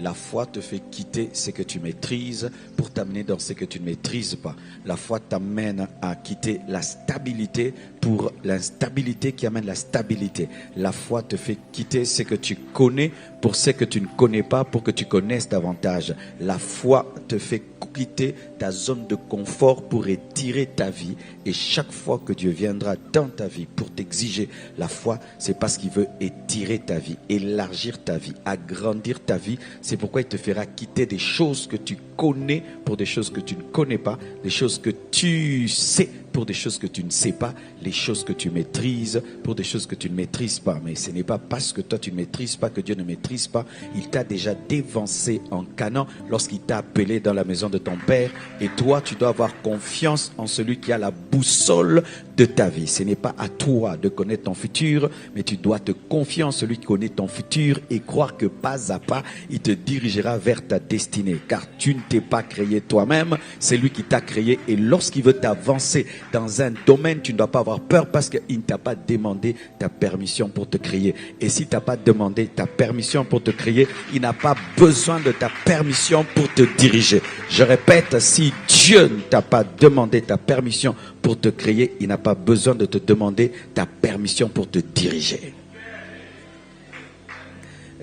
La foi te fait quitter ce que tu maîtrises pour t'amener dans ce que tu ne maîtrises pas. La foi t'amène à quitter la stabilité pour l'instabilité qui amène la stabilité. La foi te fait quitter ce que tu connais pour ce que tu ne connais pas, pour que tu connaisses davantage. La foi te fait quitter ta zone de confort pour étirer ta vie. Et chaque fois que Dieu viendra dans ta vie pour t'exiger la foi, c'est parce qu'il veut étirer ta vie, élargir ta vie, agrandir ta vie. C'est pourquoi il te fera quitter des choses que tu connais pour des choses que tu ne connais pas, des choses que tu sais pour des choses que tu ne sais pas, les choses que tu maîtrises pour des choses que tu ne maîtrises pas. Mais ce n'est pas parce que toi tu ne maîtrises pas que Dieu ne maîtrise pas. Il t'a déjà dévancé en Canaan lorsqu'il t'a appelé dans la maison de ton père. Et toi, tu dois avoir confiance en celui qui a la boussole de ta vie. Ce n'est pas à toi de connaître ton futur, mais tu dois te confier en celui qui connaît ton futur et croire que pas à pas, il te dirigera vers ta destinée. Car tu ne t'es pas créé toi-même, c'est lui qui t'a créé. Et lorsqu'il veut t'avancer dans un domaine, tu ne dois pas avoir peur parce qu'il ne t'a pas demandé ta permission pour te créer. Et si tu n'as pas demandé ta permission pour te créer, il n'a pas besoin de ta permission pour te diriger. Je répète, si Dieu ne t'a pas demandé ta permission pour te créer, il n'a pas besoin de te demander ta permission pour te diriger.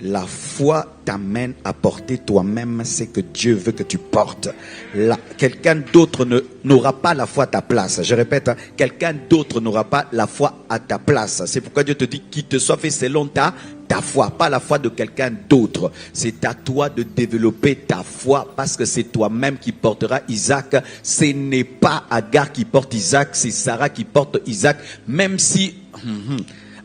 La foi t'amène à porter toi-même ce que Dieu veut que tu portes. Quelqu'un d'autre n'aura pas la foi à ta place. Je répète, quelqu'un d'autre n'aura pas la foi à ta place. C'est pourquoi Dieu te dit qu'il te soit fait selon ta foi, pas la foi de quelqu'un d'autre. C'est à toi de développer ta foi parce que c'est toi-même qui portera Isaac. Ce n'est pas Agar qui porte Isaac, c'est Sarah qui porte Isaac. Même si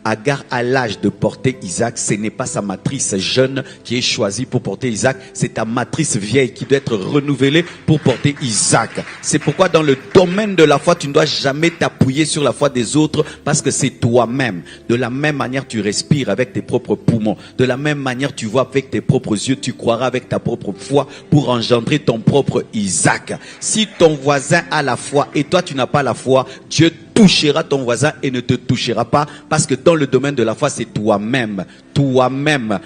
Agar a l'âge de porter Isaac, ce n'est pas sa matrice jeune qui est choisie pour porter Isaac, c'est ta matrice vieille qui doit être renouvelée pour porter Isaac. C'est pourquoi dans le domaine de la foi, tu ne dois jamais t'appuyer sur la foi des autres parce que c'est toi-même. De la même manière, tu respires avec tes propres poumons. De la même manière, tu vois avec tes propres yeux, tu croiras avec ta propre foi pour engendrer ton propre Isaac. Si ton voisin a la foi et toi tu n'as pas la foi, Dieu touchera ton voisin et ne te touchera pas parce que dans le domaine de la foi, c'est toi-même. Toi-même.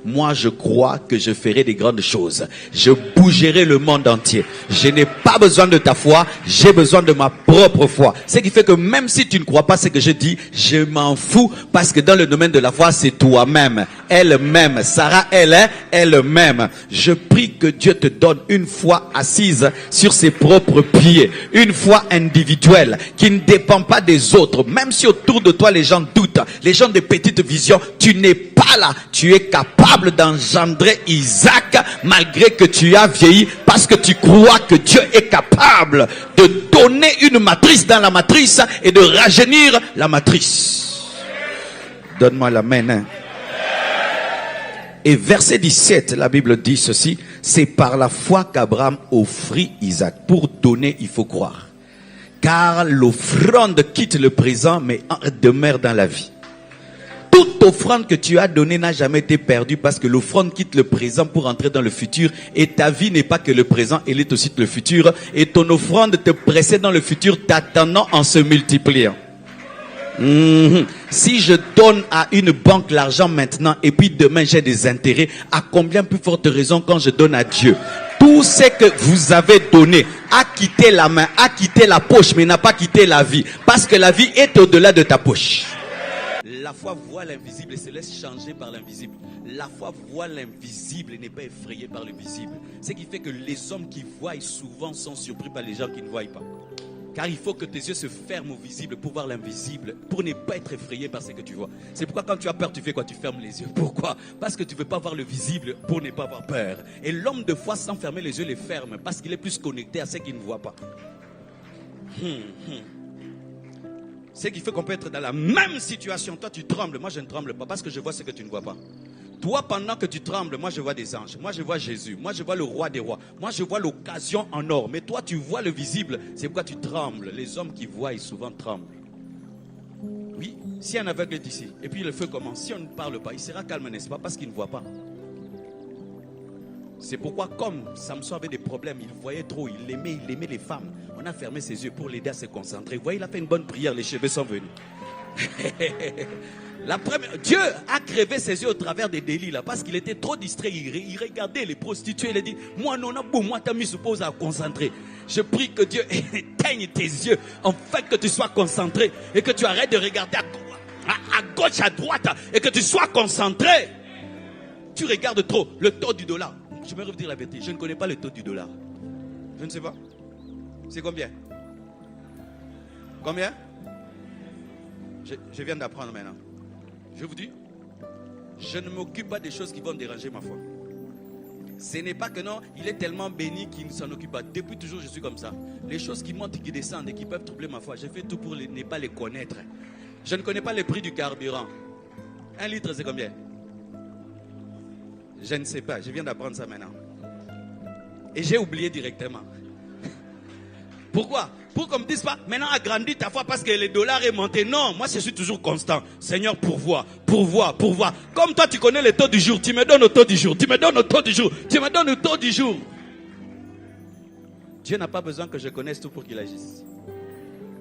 Moi, je crois que je ferai des grandes choses. Je bougerai le monde entier. Je n'ai pas besoin de ta foi, j'ai besoin de ma propre foi. Ce qui fait que même si tu ne crois pas ce que je dis, je m'en fous parce que dans le domaine de la foi, c'est toi-même. Elle-même. Sarah, elle-même. Je prie que Dieu te donne une foi assise sur ses propres pieds. Une foi individuelle qui ne dépend pas des autres. Même si autour de toi les gens doutent, les gens de petite vision, tu n'es pas là. Tu es capable d'engendrer Isaac malgré que tu as vieilli parce que tu crois que Dieu est capable de donner une matrice dans la matrice et de rajeunir la matrice. Donne-moi l'amen. Hein? Et verset 17, la Bible dit ceci: c'est par la foi qu'Abraham offrit Isaac. Pour donner, il faut croire. Car l'offrande quitte le présent, mais demeure dans la vie. Toute offrande que tu as donnée n'a jamais été perdue parce que l'offrande quitte le présent pour entrer dans le futur. Et ta vie n'est pas que le présent, elle est aussi le futur. Et ton offrande te précède dans le futur, t'attendant en se multipliant. Si je donne à une banque l'argent maintenant et puis demain j'ai des intérêts, à combien plus forte raison quand je donne à Dieu? Tout ce que vous avez donné a quitté la main, a quitté la poche, mais n'a pas quitté la vie. Parce que la vie est au-delà de ta poche. La foi voit l'invisible et se laisse changer par l'invisible. La foi voit l'invisible et n'est pas effrayée par le visible. Ce qui fait que les hommes qui voient souvent sont surpris par les gens qui ne voient pas. Car il faut que tes yeux se ferment au visible pour voir l'invisible, pour ne pas être effrayé par ce que tu vois. C'est pourquoi quand tu as peur, tu fais quoi? Tu fermes les yeux. Pourquoi? Parce que tu ne veux pas voir le visible pour ne pas avoir peur. Et l'homme de foi, sans fermer les yeux, les ferme parce qu'il est plus connecté à ce qu'il ne voit pas. Ce qui fait qu'on peut être dans la même situation. Toi, tu trembles. Moi, je ne tremble pas parce que je vois ce que tu ne vois pas. Toi, pendant que tu trembles, moi, je vois des anges. Moi, je vois Jésus. Moi, je vois le roi des rois. Moi, je vois l'occasion en or. Mais toi, tu vois le visible. C'est pourquoi tu trembles. Les hommes qui voient, ils souvent tremblent. Oui, si un aveugle est ici, et puis le feu commence, si on ne parle pas, il sera calme, n'est-ce pas? Parce qu'il ne voit pas. C'est pourquoi, comme Samson avait des problèmes, il voyait trop, il aimait les femmes. On a fermé ses yeux pour l'aider à se concentrer. Vous voyez, il a fait une bonne prière, les cheveux sont venus. Dieu a crevé ses yeux au travers des délits là, parce qu'il était trop distrait. Il regardait les prostituées. Il a dit, moi non, moi t'as mis suppose à concentrer. Je prie que Dieu éteigne tes yeux, en fait que tu sois concentré et que tu arrêtes de regarder à gauche, à droite, et que tu sois concentré. Tu regardes trop le taux du dollar. Je vais revenir la vérité. Je ne connais pas le taux du dollar. Je ne sais pas. C'est combien? Combien? Je viens d'apprendre maintenant. Je vous dis, je ne m'occupe pas des choses qui vont déranger ma foi. Ce n'est pas que non, il est tellement béni qu'il ne s'en occupe pas. Depuis toujours, je suis comme ça. Les choses qui montent, qui descendent et qui peuvent troubler ma foi, je fais tout pour ne pas les connaître. Je ne connais pas le prix du carburant. 1 litre, c'est combien? Je ne sais pas, je viens d'apprendre ça maintenant. Et j'ai oublié directement. Pourquoi? Pour qu'on ne me dise pas, maintenant agrandis ta foi parce que le dollar est monté. Non, moi je suis toujours constant. Seigneur, pourvois. Comme toi tu connais le taux du jour, tu me donnes le taux du jour, tu me donnes le taux du jour, tu me donnes le taux du jour. Dieu n'a pas besoin que je connaisse tout pour qu'il agisse.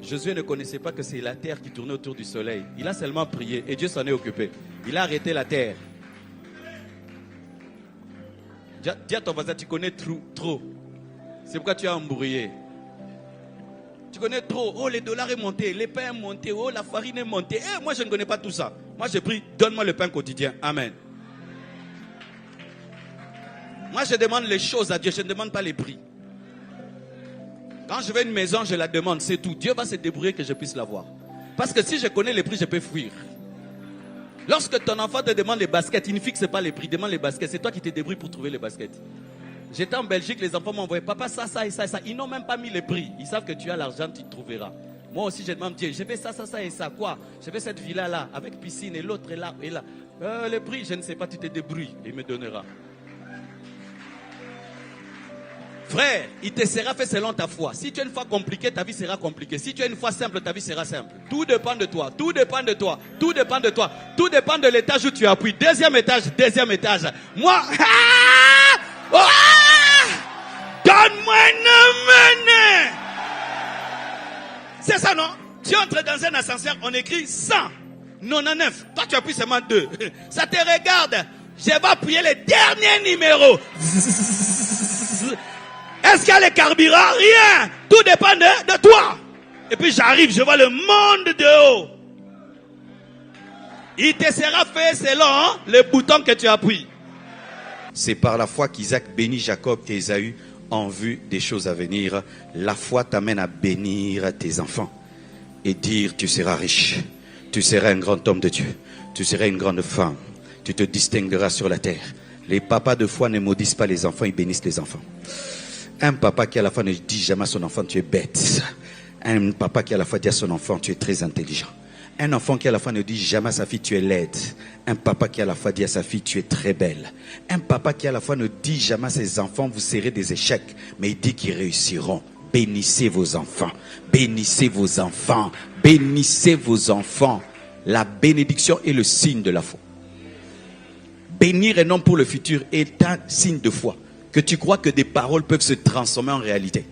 Josué ne connaissait pas que c'est la terre qui tournait autour du soleil. Il a seulement prié et Dieu s'en est occupé. Il a arrêté la terre. Dis à ton voisin, tu connais trop. C'est pourquoi tu as embrouillé. Tu connais trop. Oh, les dollars est monté, les pains est monté, oh, la farine est montée. Moi, je ne connais pas tout ça. Moi, j'ai pris, donne-moi le pain quotidien. Amen. Moi, je demande les choses à Dieu, je ne demande pas les prix. Quand je veux une maison, je la demande, c'est tout. Dieu va se débrouiller que je puisse l'avoir. Parce que si je connais les prix, je peux fuir. Lorsque ton enfant te demande les baskets, il ne fixe pas les prix, demande les baskets. C'est toi qui te débrouilles pour trouver les baskets. J'étais en Belgique, les enfants m'envoyaient, papa, ça et ça. Ils n'ont même pas mis les prix. Ils savent que tu as l'argent, tu trouveras. Moi aussi, je demande Dieu, je fais ça et ça. Quoi? Je fais cette villa-là, avec piscine, et l'autre est là, et là. Le prix, je ne sais pas, tu te débrouilles, il me donnera. Frère, il te sera fait selon ta foi. Si tu as une foi compliquée, ta vie sera compliquée. Si tu as une foi simple, ta vie sera simple. Tout dépend de toi. Tout dépend de toi. Tout dépend de toi. Tout dépend de l'étage où tu appuies. Deuxième étage. Moi, donne-moi une main. C'est ça, non? Tu entres dans un ascenseur, on écrit 100, 99. Toi, tu appuies seulement 2. Ça te regarde. Je vais appuyer le dernier numéro. Est-ce qu'il y a le carburant? Rien. Tout dépend de toi. Et puis j'arrive, je vois le monde de haut. Il te sera fait selon les boutons que tu appuies. C'est par la foi qu'Isaac bénit Jacob et Ésaü en vue des choses à venir. La foi t'amène à bénir tes enfants et dire tu seras riche, tu seras un grand homme de Dieu, tu seras une grande femme, tu te distingueras sur la terre. Les papas de foi ne maudissent pas les enfants, ils bénissent les enfants. Un papa qui à la fois ne dit jamais à son enfant tu es bête. Un papa qui à la fois dit à son enfant tu es très intelligent. Un enfant qui à la fois ne dit jamais à sa fille tu es laide. Un papa qui à la fois dit à sa fille tu es très belle. Un papa qui à la fois ne dit jamais à ses enfants vous serez des échecs, mais il dit qu'ils réussiront. Bénissez vos enfants. Bénissez vos enfants. Bénissez vos enfants. La bénédiction est le signe de la foi. Bénir un homme pour le futur est un signe de foi. Que tu crois que des paroles peuvent se transformer en réalité.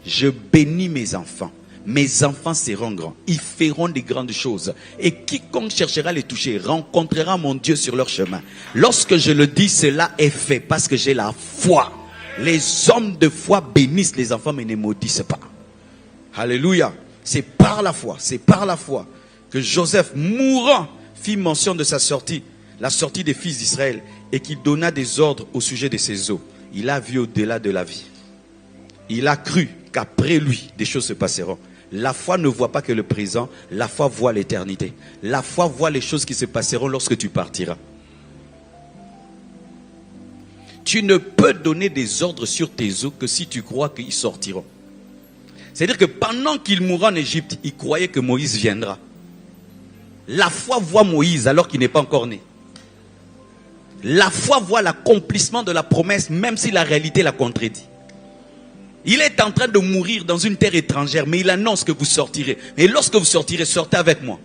Je bénis mes enfants. Mes enfants seront grands. Ils feront des grandes choses. Et quiconque cherchera à les toucher rencontrera mon Dieu sur leur chemin. Lorsque je le dis, cela est fait parce que j'ai la foi. Les hommes de foi bénissent les enfants mais ne maudissent pas. Alléluia. C'est par la foi. C'est par la foi que Joseph, mourant, fit mention de sa sortie. La sortie des fils d'Israël. Et qu'il donna des ordres au sujet de ses os. Il a vu au-delà de la vie. Il a cru qu'après lui, des choses se passeront. La foi ne voit pas que le présent, la foi voit l'éternité. La foi voit les choses qui se passeront lorsque tu partiras. Tu ne peux donner des ordres sur tes os que si tu crois qu'ils sortiront. C'est-à-dire que pendant qu'il mourra en Égypte, il croyait que Moïse viendra. La foi voit Moïse alors qu'il n'est pas encore né. La foi voit l'accomplissement de la promesse même si la réalité la contredit. Il est en train de mourir dans une terre étrangère, mais il annonce que vous sortirez. Et lorsque vous sortirez, sortez avec moi.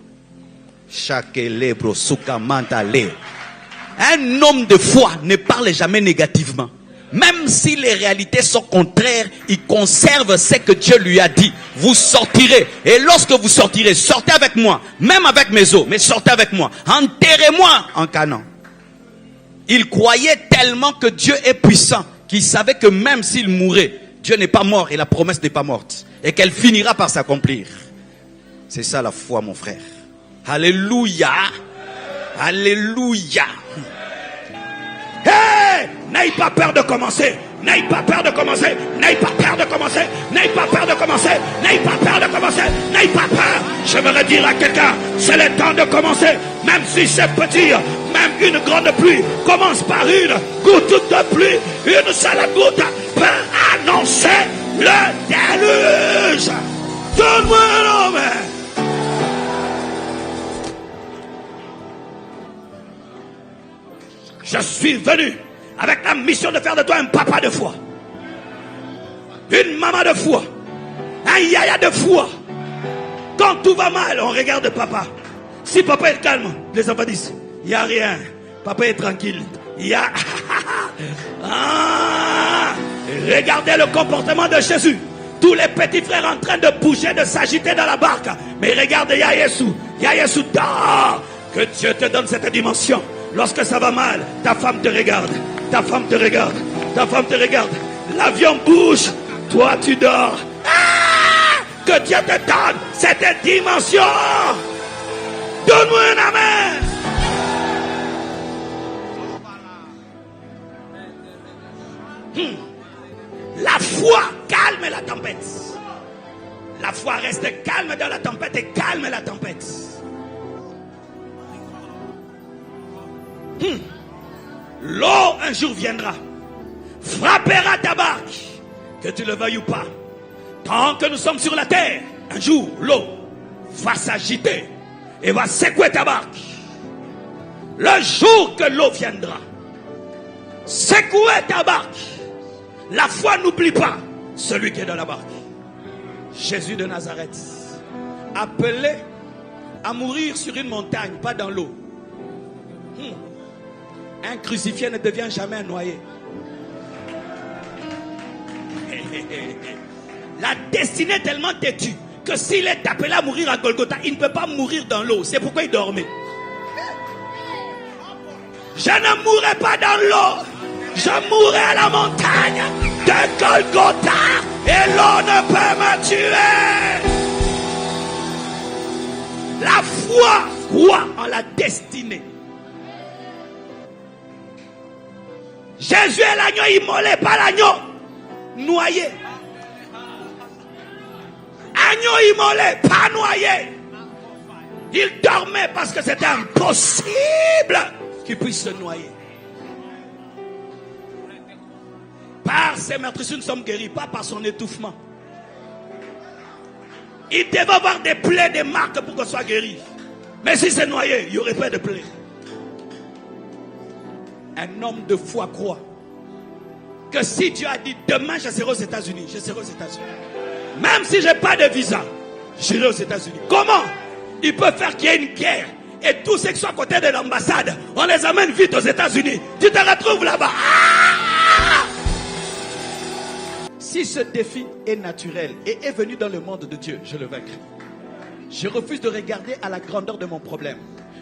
Un homme de foi ne parle jamais négativement, même si les réalités sont contraires, il conserve ce que Dieu lui a dit. Vous sortirez. Et lorsque vous sortirez, sortez avec moi. Même avec mes os, mais sortez avec moi. Enterrez-moi en Canaan. Il croyait tellement que Dieu est puissant, qu'il savait que même s'il mourait, Dieu n'est pas mort et la promesse n'est pas morte. Et qu'elle finira par s'accomplir. C'est ça la foi, mon frère. Alléluia. Alléluia. Hey! N'aie pas peur de commencer. N'aie pas peur de commencer. N'aie pas peur de commencer. N'aie pas peur de commencer. N'aie pas peur de commencer. N'aie pas peur. J'aimerais dire à quelqu'un, c'est le temps de commencer. Même si c'est petit, même une grande pluie commence par une goutte de pluie. Une seule goutte peut annoncer le déluge. Donne-moi un amen. Je suis venu avec la mission de faire de toi un papa de foi, une maman de foi, un yaya de foi. Quand tout va mal, on regarde papa. Si papa est calme, les enfants disent, il n'y a rien. Papa est tranquille. Il y a... Regardez le comportement de Jésus. Tous les petits frères en train de bouger, de s'agiter dans la barque. Mais regarde Yayesu. Yayesu dort. Que Dieu te donne cette dimension. Lorsque ça va mal, ta femme te regarde. Ta femme te regarde. Ta femme te regarde. L'avion bouge. Toi, tu dors. Que Dieu te donne cette dimension. Donne-moi un amen. La foi calme la tempête. La foi reste calme dans la tempête et calme la tempête. L'eau un jour viendra, frappera ta barque, que tu le veuilles ou pas. Tant que nous sommes sur la terre, un jour l'eau va s'agiter et va secouer ta barque. Le jour que l'eau viendra secouer ta barque, la foi n'oublie pas celui qui est dans la barque. Jésus de Nazareth, appelé à mourir sur une montagne, pas dans l'eau. Un crucifié ne devient jamais un noyé. La destinée est tellement têtue que s'il est appelé à mourir à Golgotha, il ne peut pas mourir dans l'eau. C'est pourquoi il dormait. Je ne mourrai pas dans l'eau. Je mourrai à la montagne de Golgotha et l'eau ne peut me tuer. La foi croit en la destinée. Jésus est l'agneau immolé, pas l'agneau noyé. Agneau immolé, pas noyé. Il dormait parce que c'était impossible qu'il puisse se noyer. Par ses meurtrissures, nous sommes guéris, pas par son étouffement. Il devait avoir des plaies, des marques pour qu'on soit guéri. Mais si c'est noyé, il n'y aurait pas de plaies. Un homme de foi croit que si Dieu a dit demain je serai aux États-Unis, je serai aux États-Unis. Même si je n'ai pas de visa, j'irai aux États-Unis. Comment il peut faire qu'il y ait une guerre et tous ceux qui sont à côté de l'ambassade, on les amène vite aux États-Unis. Tu te retrouves là-bas. Si ce défi est naturel et est venu dans le monde de Dieu, je le vaincrai. Je refuse de regarder à la grandeur de mon problème.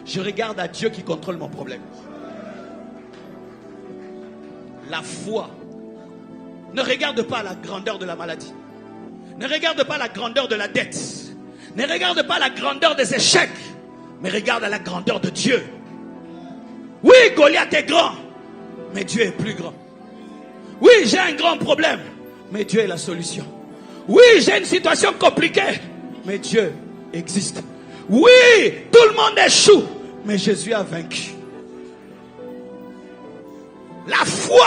Je regarde à Dieu qui contrôle mon problème. La foi ne regarde pas la grandeur de la maladie. Ne regarde pas la grandeur de la dette. Ne regarde pas la grandeur des échecs. Mais regarde à la grandeur de Dieu. Oui, Goliath est grand. Mais Dieu est plus grand. Oui, j'ai un grand problème. Mais Dieu est la solution. Oui, j'ai une situation compliquée. Mais Dieu existe. Oui, tout le monde échoue. Mais Jésus a vaincu. La foi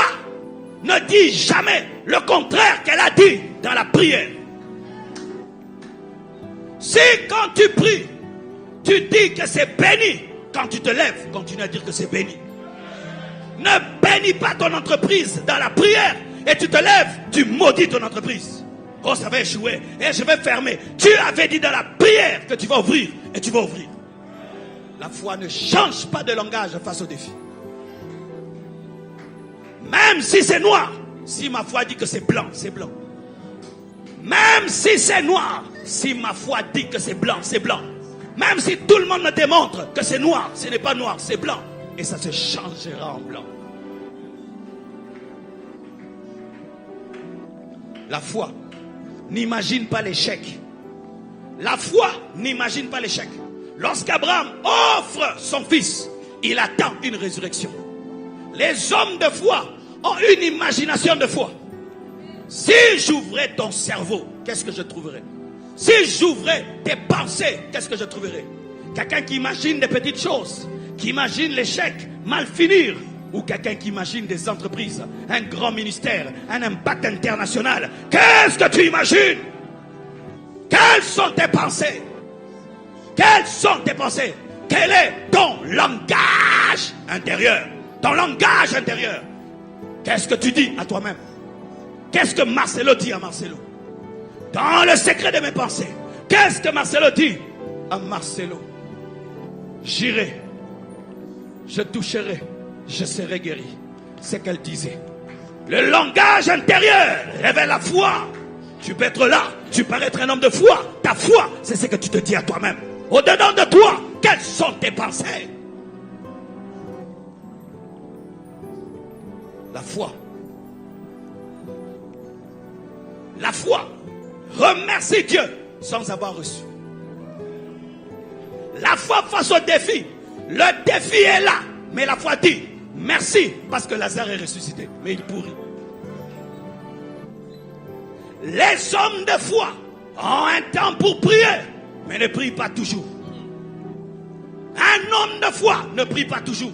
ne dit jamais le contraire qu'elle a dit dans la prière. Si quand tu pries, tu dis que c'est béni, quand tu te lèves, continue à dire que c'est béni. Ne bénis pas ton entreprise dans la prière et tu te lèves, tu maudis ton entreprise. Oh, ça va échouer et je vais fermer. Tu avais dit dans la prière que tu vas ouvrir et tu vas ouvrir. La foi ne change pas de langage face au défi. Même si c'est noir, Si ma foi dit que c'est blanc, c'est blanc. Même si c'est noir, si ma foi dit que c'est blanc, c'est blanc. Même si tout le monde me démontre que c'est noir, ce n'est pas noir, c'est blanc. Et ça se changera en blanc. La foi n'imagine pas l'échec. La foi n'imagine pas l'échec. Lorsqu'Abraham offre son fils, il attend une résurrection. Les hommes de foi ont une imagination de foi. Si j'ouvrais ton cerveau, qu'est-ce que je trouverais? Si j'ouvrais tes pensées, qu'est-ce que je trouverais? Quelqu'un qui imagine des petites choses, qui imagine l'échec, mal finir, ou quelqu'un qui imagine des entreprises, un grand ministère, un impact international. Qu'est-ce que tu imagines? Quelles sont tes pensées? Quelles sont tes pensées? Quel est ton langage intérieur? Ton langage intérieur. Qu'est-ce que tu dis à toi-même? Qu'est-ce que Marcelo dit à Marcelo? Dans le secret de mes pensées, qu'est-ce que Marcelo dit à Marcelo? J'irai, je toucherai, je serai guéri. C'est qu'elle disait. Le langage intérieur révèle la foi. Tu peux être là, tu peux être un homme de foi. Ta foi, c'est ce que tu te dis à toi-même. Au-dedans de toi, quelles sont tes pensées? La foi. La foi remercie Dieu sans avoir reçu. La foi face au défi. Le défi est là, mais la foi dit merci parce que Lazare est ressuscité, mais il pourrit. Les hommes de foi ont un temps pour prier, mais ne prient pas toujours. Un homme de foi ne prie pas toujours.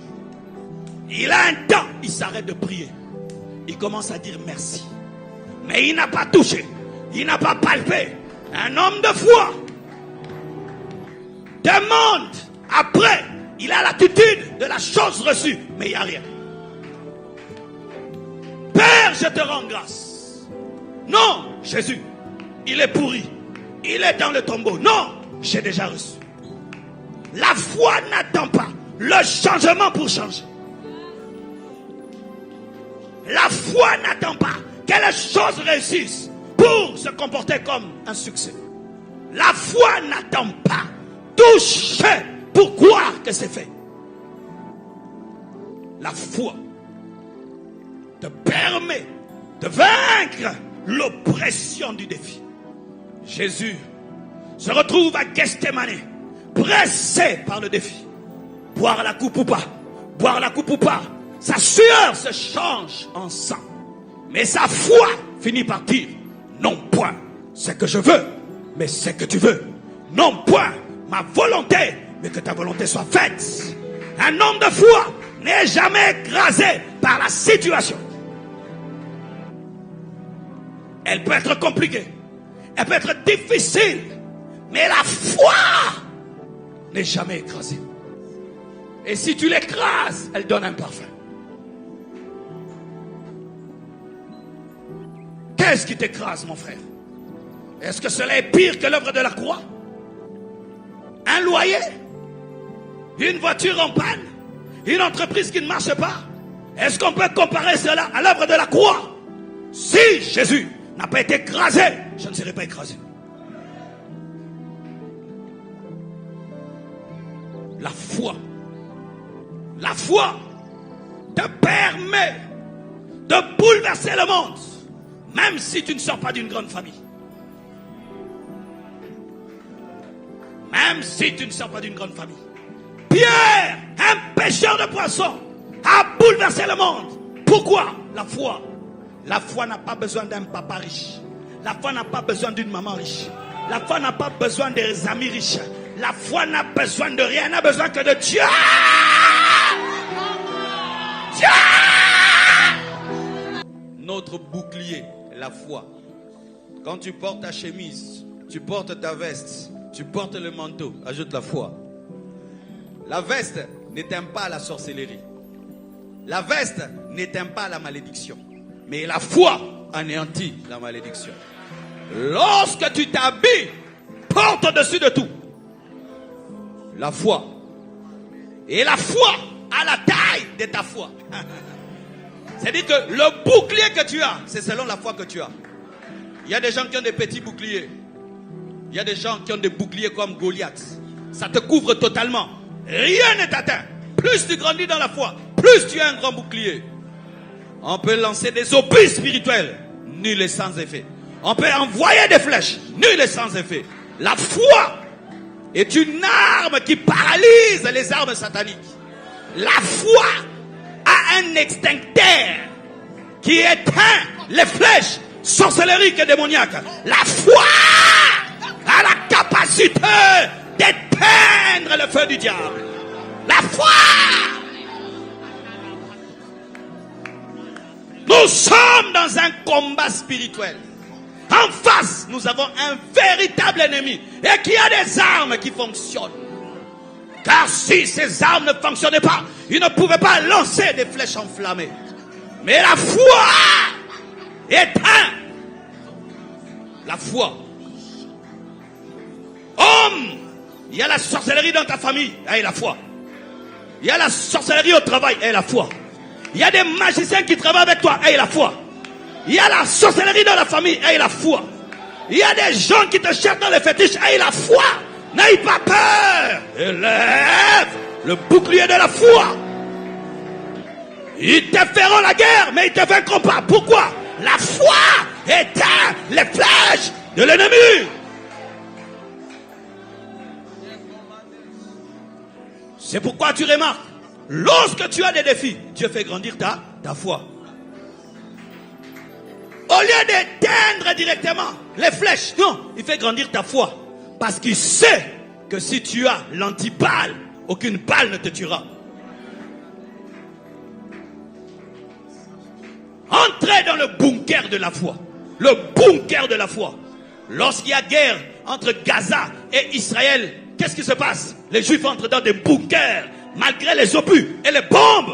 Il a un temps, il s'arrête de prier. Il commence à dire merci. Mais il n'a pas touché, il n'a pas palpé. Un homme de foi demande après, il a l'attitude de la chose reçue, mais il n'y a rien. Père, je te rends grâce. Non, Jésus, il est pourri. Il est dans le tombeau. Non, j'ai déjà reçu. La foi n'attend pas le changement pour changer. La foi n'attend pas que les choses réussissent pour se comporter comme un succès. La foi n'attend pas toucher pour croire que c'est fait. La foi te permet de vaincre l'oppression du défi. Jésus se retrouve à Gethsémani, pressé par le défi. Boire la coupe ou pas, boire la coupe ou pas, sa sueur se change en sang. Mais sa foi finit par dire, non point ce que je veux, mais ce que tu veux. Non point ma volonté, mais que ta volonté soit faite. Un homme de foi n'est jamais écrasé par la situation. Elle peut être compliquée, elle peut être difficile, mais la foi n'est jamais écrasée. Et si tu l'écrases, elle donne un parfum. Qu'est-ce qui t'écrase, mon frère? Est-ce que cela est pire que l'œuvre de la croix? Un loyer? Une voiture en panne? Une entreprise qui ne marche pas? Est-ce qu'on peut comparer cela à l'œuvre de la croix? Si Jésus n'a pas été écrasé, je ne serai pas écrasé. La foi te permet de bouleverser le monde, même si tu ne sors pas d'une grande famille. Même si tu ne sors pas d'une grande famille. Pierre, un pêcheur de poissons, a bouleversé le monde. Pourquoi? La foi. La foi n'a pas besoin d'un papa riche. La foi n'a pas besoin d'une maman riche. La foi n'a pas besoin des amis riches. La foi n'a besoin de rien, n'a besoin que de Dieu. Dieu! Notre bouclier, la foi. Quand tu portes ta chemise, tu portes ta veste, tu portes le manteau, ajoute la foi. La veste n'éteint pas la sorcellerie. La veste n'éteint pas la malédiction. Mais la foi anéantit la malédiction. Lorsque tu t'habilles, porte au-dessus de tout la foi. Et la foi a la taille de ta foi. C'est-à-dire que le bouclier que tu as, c'est selon la foi que tu as. Il y a des gens qui ont des petits boucliers. Il y a des gens qui ont des boucliers comme Goliath. Ça te couvre totalement. Rien n'est atteint. Plus tu grandis dans la foi, plus tu as un grand bouclier. On peut lancer des obus spirituels, nul et sans effet. On peut envoyer des flèches, nul et sans effet. La foi est une arme qui paralyse les armes sataniques. La foi a un extincteur qui éteint les flèches sorcelleriques et démoniaques. La foi a la capacité d'éteindre le feu du diable. La foi. Nous sommes dans un combat spirituel. En face, nous avons un véritable ennemi et qui a des armes qui fonctionnent. Car si ces armes ne fonctionnaient pas, ils ne pouvaient pas lancer des flèches enflammées. Mais la foi éteint. La foi. Homme, il y a la sorcellerie dans ta famille, et la foi. Il y a la sorcellerie au travail, et la foi. Il y a des magiciens qui travaillent avec toi, et la foi. Il y a la sorcellerie dans la famille, et la foi. Il y a des gens qui te cherchent dans les fétiches, et la foi. N'aie pas peur. Élève le bouclier de la foi. Ils te feront la guerre, mais ils te vaincront pas. Pourquoi? La foi éteint les flèches de l'ennemi. C'est pourquoi tu remarques, lorsque tu as des défis, Dieu fait grandir ta foi. Au lieu d'éteindre directement les flèches, non, il fait grandir ta foi. Parce qu'il sait que si tu as l'antiballe, aucune balle ne te tuera. Entrez dans le bunker de la foi. Le bunker de la foi. Lorsqu'il y a guerre entre Gaza et Israël, qu'est-ce qui se passe? Les Juifs entrent dans des bunkers, malgré les obus et les bombes.